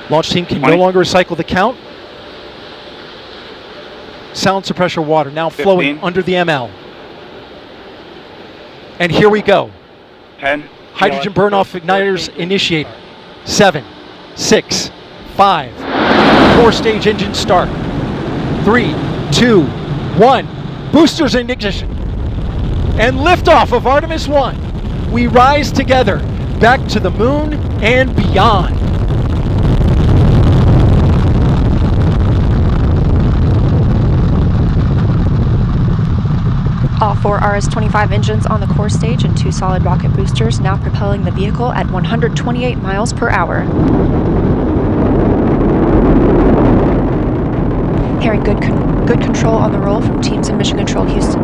Launch team can 20. no longer recycle the count. Silencer pressure water now flowing 15. under the ML. And here we go. 10. Hydrogen burn-off igniters initiate. 7, 6, 5. 4-stage engine start. 3, 2, 1. Boosters in ignition. And liftoff of Artemis I. We rise together back to the moon and beyond. All 4 RS-25 engines on the core stage and 2 solid rocket boosters now propelling the vehicle at 128 miles per hour. Hearing good control on the roll from teams in Mission Control Houston.